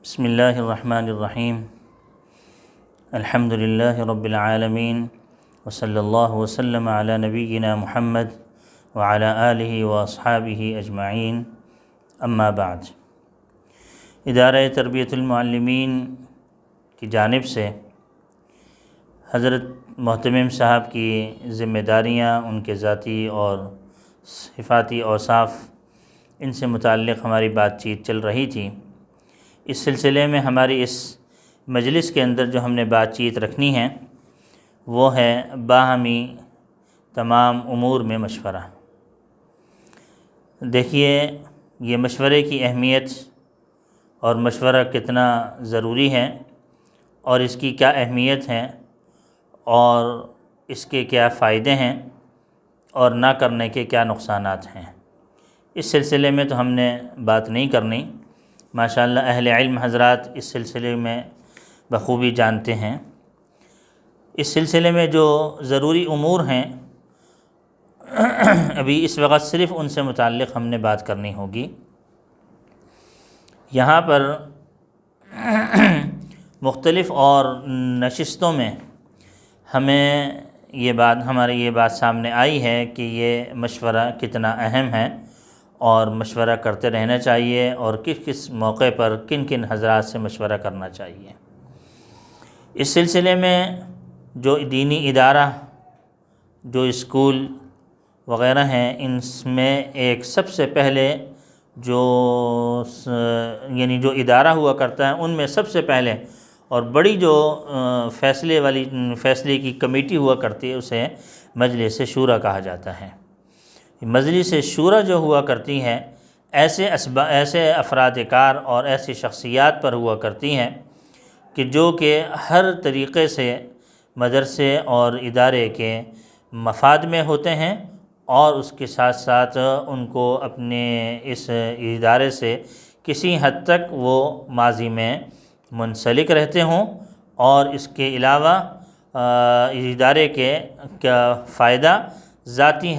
بسم اللہ الرحمن الرحیم الحمد للہ رب العالمین وصلی اللہ وسلم علی نبینا محمد وعلی آلہ واصحابہ اجمعین اما بعد۔ ادارہ تربیت المعلمین کی جانب سے حضرت محتمم صاحب کی ذمہ داریاں، ان کے ذاتی اور صفاتی اوصاف، ان سے متعلق ہماری بات چیت چل رہی تھی۔ اس سلسلے میں ہماری اس مجلس کے اندر جو ہم نے بات چیت رکھنی ہے وہ ہے باہمی تمام امور میں مشورہ۔ دیکھیے، یہ مشورے کی اہمیت اور مشورہ کتنا ضروری ہے اور اس کی کیا اہمیت ہے اور اس کے کیا فائدے ہیں اور نہ کرنے کے کیا نقصانات ہیں، اس سلسلے میں تو ہم نے بات نہیں کرنی۔ ماشاءاللہ اہل علم حضرات اس سلسلے میں بخوبی جانتے ہیں۔ اس سلسلے میں جو ضروری امور ہیں ابھی اس وقت صرف ان سے متعلق ہم نے بات کرنی ہوگی۔ یہاں پر مختلف اور نشستوں میں ہمارے یہ بات سامنے آئی ہے کہ یہ مشورہ کتنا اہم ہے اور مشورہ کرتے رہنا چاہیے اور کس کس موقع پر کن کن حضرات سے مشورہ کرنا چاہیے۔ اس سلسلے میں جو دینی ادارہ، جو اسکول وغیرہ ہیں، ان میں ایک سب سے پہلے جو ادارہ ہوا کرتا ہے، ان میں سب سے پہلے اور بڑی جو فیصلے کی کمیٹی ہوا کرتی ہے اسے مجلس شورا کہا جاتا ہے۔ مجلس شورا جو ہوا کرتی ہے ایسے افراد کار اور ایسی شخصیات پر ہوا کرتی ہیں کہ جو کہ ہر طریقے سے مدرسے اور ادارے کے مفاد میں ہوتے ہیں اور اس کے ساتھ ساتھ ان کو اپنے اس ادارے سے کسی حد تک وہ ماضی میں منسلک رہتے ہوں اور اس کے علاوہ ادارے کے کیا فائدہ ذاتی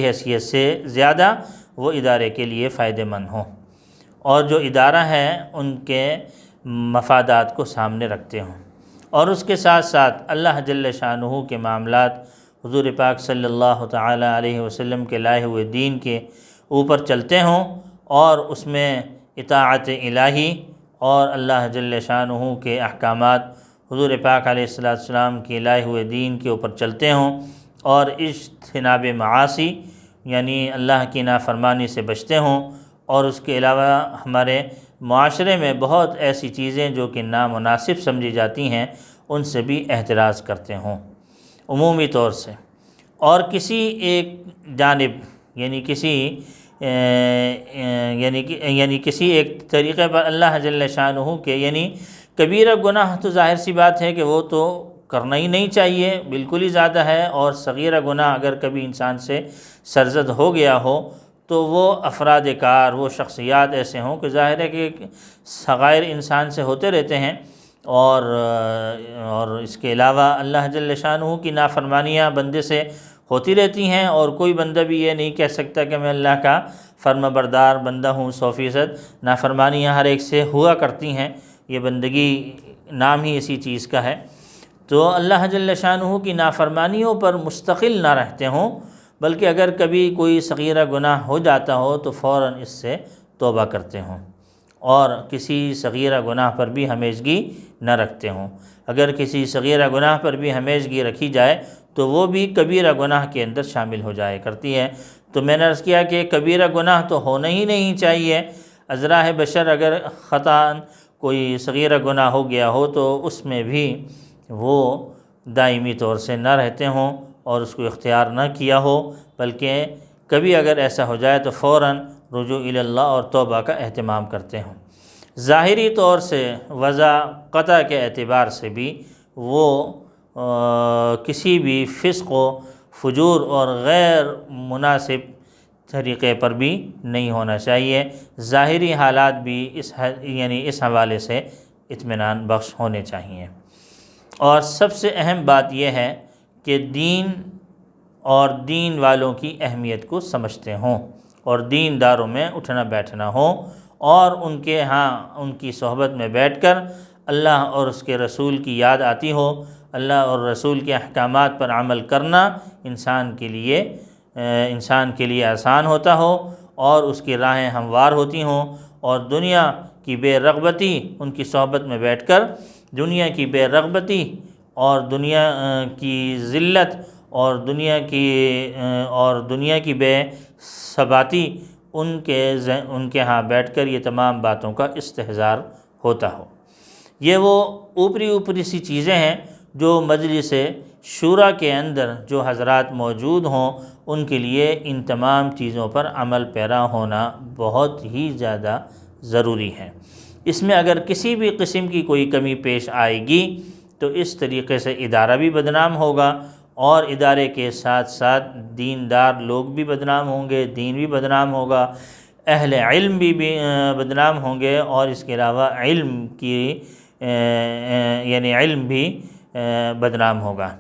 حیثیت سے زیادہ وہ ادارے کے لیے فائدہ مند ہوں اور جو ادارہ ہے ان کے مفادات کو سامنے رکھتے ہوں، اور اس کے ساتھ ساتھ اللہ جل شانہ کے معاملات، حضور پاک صلی اللہ تعالی علیہ وسلم کے لائے ہوئے دین کے اوپر چلتے ہوں اور اس میں اطاعت الہی اور اللہ جل شانہ کے احکامات حضور پاک علیہ السلام کے لائے ہوئے دین کے اوپر چلتے ہوں اور اجتناب معاصی یعنی اللہ کی نافرمانی سے بچتے ہوں، اور اس کے علاوہ ہمارے معاشرے میں بہت ایسی چیزیں جو کہ نامناسب سمجھی جاتی ہیں ان سے بھی احتراز کرتے ہوں عمومی طور سے، اور کسی ایک جانب یعنی کسی ایک طریقے پر اللہ جل شانہ کے کبیرہ گناہ تو ظاہر سی بات ہے کہ وہ تو کرنا ہی نہیں چاہیے، بالکل ہی زیادہ ہے، اور صغیرہ گناہ اگر کبھی انسان سے سرزد ہو گیا ہو تو وہ افراد کار، وہ شخصیات ایسے ہوں کہ ظاہر ہے کہ صغائر انسان سے ہوتے رہتے ہیں، اور اس کے علاوہ اللہ جل شانہ کی نافرمانیاں بندے سے ہوتی رہتی ہیں، اور کوئی بندہ بھی یہ نہیں کہہ سکتا کہ میں اللہ کا فرما بردار بندہ ہوں 100%۔ نافرمانیاں ہر ایک سے ہوا کرتی ہیں، یہ بندگی نام ہی اسی چیز کا ہے۔ تو اللہ جل شانہ کی نافرمانیوں پر مستقل نہ رہتے ہوں، بلکہ اگر کبھی کوئی صغیرہ گناہ ہو جاتا ہو تو فوراً اس سے توبہ کرتے ہوں اور کسی صغیرہ گناہ پر بھی ہمیشگی نہ رکھتے ہوں۔ اگر کسی صغیرہ گناہ پر بھی ہمیشگی رکھی جائے تو وہ بھی کبیرہ گناہ کے اندر شامل ہو جائے کرتی ہے۔ تو میں نے عرض کیا کہ کبیرہ گناہ تو ہونا ہی نہیں چاہیے۔ ازراہ بشر اگر خطاً کوئی صغیرہ گناہ ہو گیا ہو تو اس میں بھی وہ دائمی طور سے نہ رہتے ہوں اور اس کو اختیار نہ کیا ہو، بلکہ کبھی اگر ایسا ہو جائے تو فوراً رجوع الی اللہ اور توبہ کا اہتمام کرتے ہوں۔ ظاہری طور سے وضع قطع کے اعتبار سے بھی وہ کسی بھی فسق و فجور اور غیر مناسب طریقے پر بھی نہیں ہونا چاہیے۔ ظاہری حالات بھی اس حوالے سے اطمینان بخش ہونے چاہیے۔ اور سب سے اہم بات یہ ہے کہ دین اور دین والوں کی اہمیت کو سمجھتے ہوں اور دین داروں میں اٹھنا بیٹھنا ہو اور ان کے ان کی صحبت میں بیٹھ کر اللہ اور اس کے رسول کی یاد آتی ہو، اللہ اور رسول کے احکامات پر عمل کرنا انسان کے لیے آسان ہوتا ہو اور اس کی راہیں ہموار ہوتی ہوں، اور دنیا کی بے رغبتی ان کی صحبت میں بیٹھ کر دنیا کی بے رغبتی اور دنیا کی ذلت اور دنیا کی بے ثباتی ان کے ہاں بیٹھ کر یہ تمام باتوں کا استحضار ہوتا ہو۔ یہ وہ اوپری سی چیزیں ہیں جو مجلس شورا کے اندر جو حضرات موجود ہوں ان کے لیے ان تمام چیزوں پر عمل پیرا ہونا بہت ہی زیادہ ضروری ہے۔ اس میں اگر کسی بھی قسم کی کوئی کمی پیش آئے گی تو اس طریقے سے ادارہ بھی بدنام ہوگا، اور ادارے کے ساتھ ساتھ دیندار لوگ بھی بدنام ہوں گے، دین بھی بدنام ہوگا، اہل علم بھی بدنام ہوں گے، اور اس کے علاوہ علم بھی بدنام ہوگا۔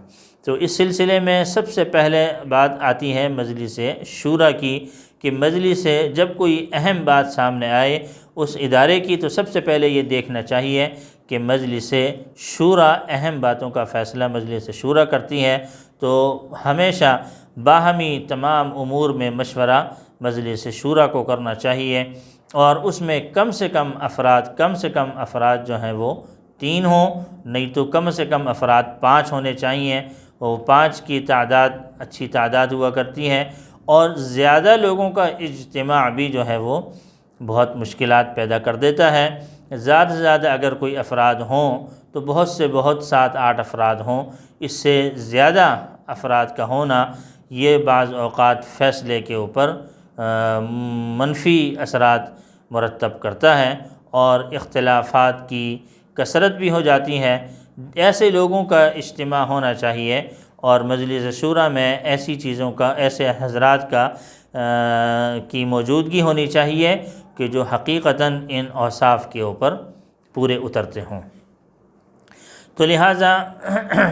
تو اس سلسلے میں سب سے پہلے بات آتی ہے مجلس شورا کی، کہ مجلس سے جب کوئی اہم بات سامنے آئے اس ادارے کی تو سب سے پہلے یہ دیکھنا چاہیے کہ مجلس شورا اہم باتوں کا فیصلہ مجلس شورا کرتی ہے، تو ہمیشہ باہمی تمام امور میں مشورہ مجلس شورا کو کرنا چاہیے، اور اس میں کم سے کم افراد جو ہیں وہ 3 ہوں، نہیں تو کم سے کم افراد 5 ہونے چاہیے۔ وہ 5 کی تعداد اچھی تعداد ہوا کرتی ہے، اور زیادہ لوگوں کا اجتماع بھی جو ہے وہ بہت مشکلات پیدا کر دیتا ہے۔ زیادہ سے زیادہ اگر کوئی افراد ہوں تو بہت سے 7-8 افراد ہوں، اس سے زیادہ افراد کا ہونا یہ بعض اوقات فیصلے کے اوپر منفی اثرات مرتب کرتا ہے، اور اختلافات کی کثرت بھی ہو جاتی ہے۔ ایسے لوگوں کا اجتماع ہونا چاہیے، اور مجلس شورا میں ایسے حضرات کی موجودگی ہونی چاہیے کہ جو حقیقتاً ان اوصاف کے اوپر پورے اترتے ہوں۔ تو لہٰذا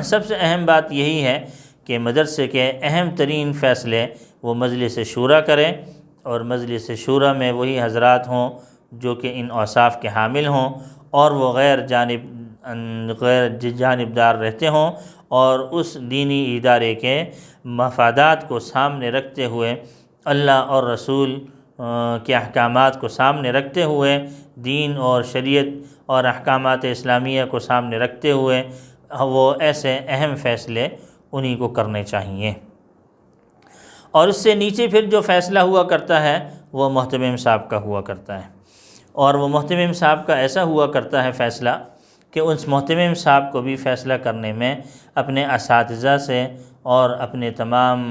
سب سے اہم بات یہی ہے کہ مدرسے کے اہم ترین فیصلے وہ مجلس شورا کریں، اور مجلس شورا میں وہی حضرات ہوں جو کہ ان اوصاف کے حامل ہوں، اور وہ غیر جانبدار رہتے ہوں، اور اس دینی ادارے کے مفادات کو سامنے رکھتے ہوئے، اللہ اور رسول کے احکامات کو سامنے رکھتے ہوئے، دین اور شریعت اور احکامات اسلامیہ کو سامنے رکھتے ہوئے وہ ایسے اہم فیصلے انہی کو کرنے چاہیے۔ اور اس سے نیچے پھر جو فیصلہ ہوا کرتا ہے وہ محتمم صاحب کا ہوا کرتا ہے، اور وہ محتمم صاحب کا ایسا ہوا کرتا ہے فیصلہ کہ اس محتمم صاحب کو بھی فیصلہ کرنے میں اپنے اساتذہ سے اور اپنے تمام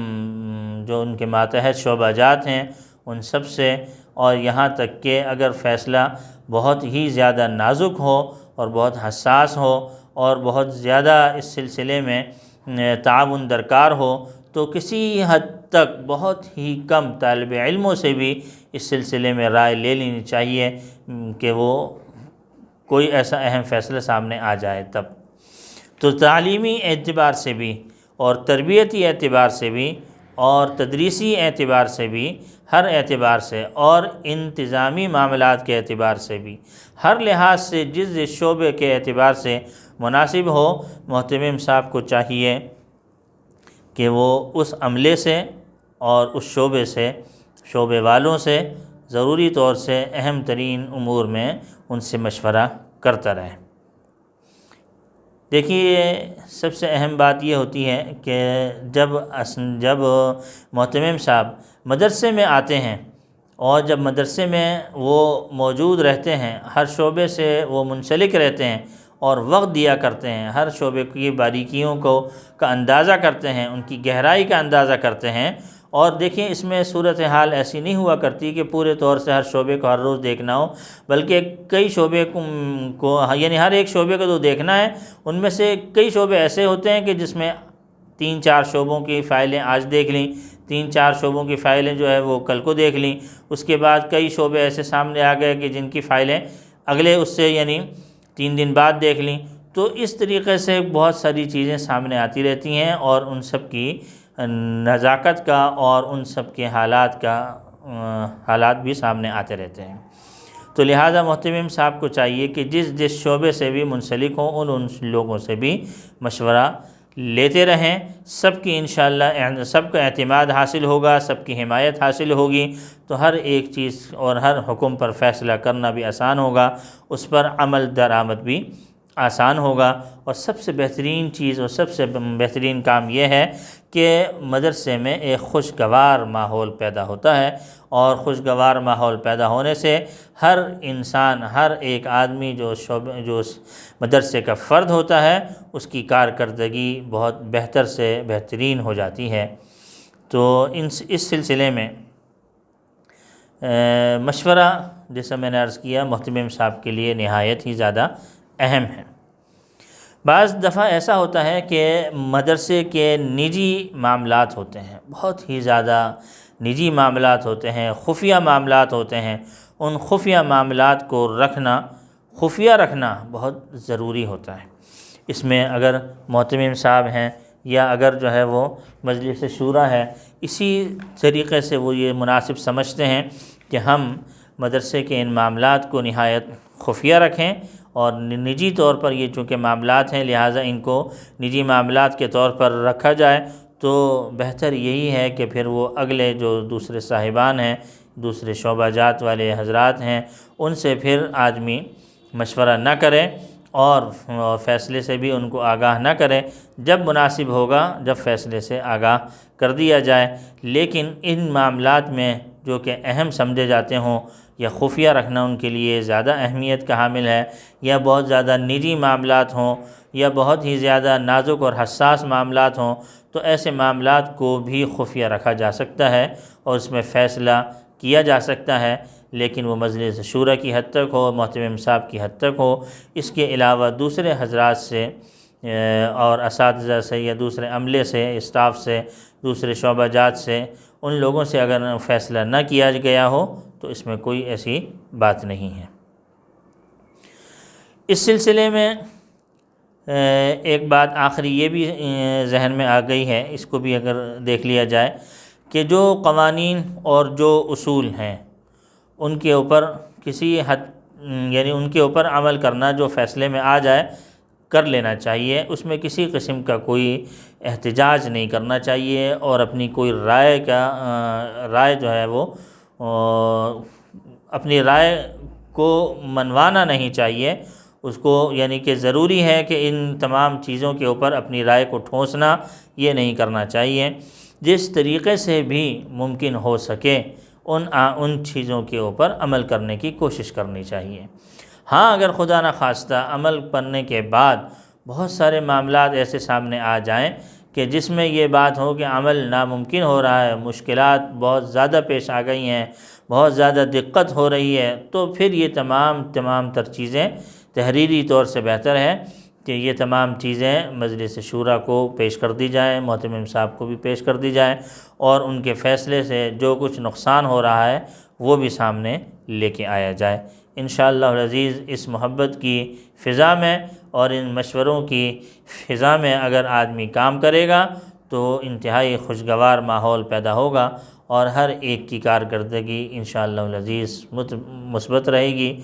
جو ان کے ماتحت شعبہ جات ہیں ان سب سے، اور یہاں تک کہ اگر فیصلہ بہت ہی زیادہ نازک ہو اور بہت حساس ہو اور بہت زیادہ اس سلسلے میں تعاون درکار ہو تو کسی حد تک بہت ہی کم طالب علموں سے بھی اس سلسلے میں رائے لے لینی چاہیے کہ وہ کوئی ایسا اہم فیصلہ سامنے آ جائے تب۔ تو تعلیمی اعتبار سے بھی اور تربیتی اعتبار سے بھی اور تدریسی اعتبار سے بھی، ہر اعتبار سے، اور انتظامی معاملات کے اعتبار سے بھی، ہر لحاظ سے جس شعبے کے اعتبار سے مناسب ہو، محتمم صاحب کو چاہیے کہ وہ اس عملے سے اور اس شعبے والوں سے ضروری طور سے اہم ترین امور میں ان سے مشورہ کرتا رہے۔ دیکھیے سب سے اہم بات یہ ہوتی ہے کہ جب محتمم صاحب مدرسے میں آتے ہیں، اور جب مدرسے میں وہ موجود رہتے ہیں، ہر شعبے سے وہ منسلک رہتے ہیں اور وقت دیا کرتے ہیں، ہر شعبے کی باریکیوں کا اندازہ کرتے ہیں، ان کی گہرائی کا اندازہ کرتے ہیں، اور دیکھیں اس میں صورتحال ایسی نہیں ہوا کرتی کہ پورے طور سے ہر شعبے کو ہر روز دیکھنا ہو، بلکہ کئی شعبے کو یعنی ہر ایک شعبے کو تو دیکھنا ہے، ان میں سے کئی شعبے ایسے ہوتے ہیں کہ جس میں 3-4 شعبوں کی فائلیں آج دیکھ لیں، 3-4 شعبوں کی فائلیں جو ہے وہ کل کو دیکھ لیں، اس کے بعد کئی شعبے ایسے سامنے آ گئے کہ جن کی فائلیں اگلے اس سے یعنی 3 دن بعد دیکھ لیں۔ تو اس طریقے سے بہت ساری چیزیں سامنے آتی رہتی ہیں، اور ان سب کی نزاکت کا اور ان سب کے حالات بھی سامنے آتے رہتے ہیں۔ تو لہٰذا محتمم صاحب کو چاہیے کہ جس شعبے سے بھی منسلک ہوں ان لوگوں سے بھی مشورہ لیتے رہیں، سب کی انشاءاللہ سب کا اعتماد حاصل ہوگا، سب کی حمایت حاصل ہوگی، تو ہر ایک چیز اور ہر حکم پر فیصلہ کرنا بھی آسان ہوگا، اس پر عمل درآمد بھی آسان ہوگا۔ اور سب سے بہترین چیز اور سب سے بہترین کام یہ ہے کہ مدرسے میں ایک خوشگوار ماحول پیدا ہوتا ہے، اور خوشگوار ماحول پیدا ہونے سے ہر انسان، ہر ایک آدمی جو مدرسے کا فرد ہوتا ہے، اس کی کارکردگی بہت بہتر سے بہترین ہو جاتی ہے۔ تو اس سلسلے میں مشورہ، جیسا میں نے عرض کیا، محتمم صاحب کے لیے نہایت ہی زیادہ اہم ہے۔ بعض دفعہ ایسا ہوتا ہے کہ مدرسے کے نجی معاملات ہوتے ہیں، بہت ہی زیادہ نجی معاملات ہوتے ہیں، خفیہ معاملات ہوتے ہیں، ان خفیہ معاملات کو خفیہ رکھنا بہت ضروری ہوتا ہے۔ اس میں اگر محتمم صاحب ہیں یا اگر جو ہے وہ مجلس شورا ہے، اسی طریقے سے وہ یہ مناسب سمجھتے ہیں کہ ہم مدرسے کے ان معاملات کو نہایت خفیہ رکھیں، اور نجی طور پر یہ چونکہ معاملات ہیں لہٰذا ان کو نجی معاملات کے طور پر رکھا جائے، تو بہتر یہی ہے کہ پھر وہ اگلے جو دوسرے صاحبان ہیں، دوسرے شعبہ جات والے حضرات ہیں، ان سے پھر آدمی مشورہ نہ کرے اور فیصلے سے بھی ان کو آگاہ نہ کرے۔ جب مناسب ہوگا جب فیصلے سے آگاہ کر دیا جائے، لیکن ان معاملات میں جو کہ اہم سمجھے جاتے ہوں یا خفیہ رکھنا ان کے لیے زیادہ اہمیت کا حامل ہے، یا بہت زیادہ نجی معاملات ہوں یا بہت ہی زیادہ نازک اور حساس معاملات ہوں، تو ایسے معاملات کو بھی خفیہ رکھا جا سکتا ہے اور اس میں فیصلہ کیا جا سکتا ہے، لیکن وہ مجلس شورا کی حد تک ہو، محتمم صاحب کی حد تک ہو۔ اس کے علاوہ دوسرے حضرات سے اور اساتذہ سے یا دوسرے عملے سے، اسٹاف سے، دوسرے شعبہ جات سے، ان لوگوں سے اگر فیصلہ نہ کیا گیا ہو تو اس میں کوئی ایسی بات نہیں ہے۔ اس سلسلے میں ایک بات آخری یہ بھی ذہن میں آ گئی ہے، اس کو بھی اگر دیکھ لیا جائے کہ جو قوانین اور جو اصول ہیں ان کے اوپر کسی حد یعنی ان کے اوپر عمل کرنا جو فیصلے میں آ جائے کر لینا چاہیے، اس میں کسی قسم کا کوئی احتجاج نہیں کرنا چاہیے، اور اپنی کوئی رائے جو ہے وہ اپنی رائے کو منوانا نہیں چاہیے اس کو، یعنی کہ ضروری ہے کہ ان تمام چیزوں کے اوپر اپنی رائے کو ٹھونسنا یہ نہیں کرنا چاہیے۔ جس طریقے سے بھی ممکن ہو سکے ان چیزوں کے اوپر عمل کرنے کی کوشش کرنی چاہیے۔ ہاں، اگر خدا نخواستہ عمل کرنے کے بعد بہت سارے معاملات ایسے سامنے آ جائیں کہ جس میں یہ بات ہو کہ عمل ناممکن ہو رہا ہے، مشکلات بہت زیادہ پیش آ گئی ہیں، بہت زیادہ دقت ہو رہی ہے، تو پھر یہ تمام تر چیزیں تحریری طور سے بہتر ہے کہ یہ تمام چیزیں مجلس شورا کو پیش کر دی جائیں، محتمم صاحب کو بھی پیش کر دی جائیں، اور ان کے فیصلے سے جو کچھ نقصان ہو رہا ہے وہ بھی سامنے لے کے آیا جائے۔ انشاءاللہ العزیز اس محبت کی فضا میں اور ان مشوروں کی فضا میں اگر آدمی کام کرے گا تو انتہائی خوشگوار ماحول پیدا ہوگا، اور ہر ایک کی کارکردگی انشاءاللہ العزیز مثبت رہے گی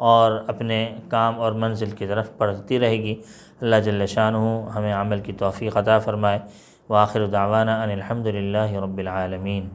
اور اپنے کام اور منزل کی طرف بڑھتی رہے گی۔ اللہ جل شانہ ہمیں عمل کی توفیق عطا فرمائے۔ وآخر دعوانا ان الحمد للہ رب العالمین۔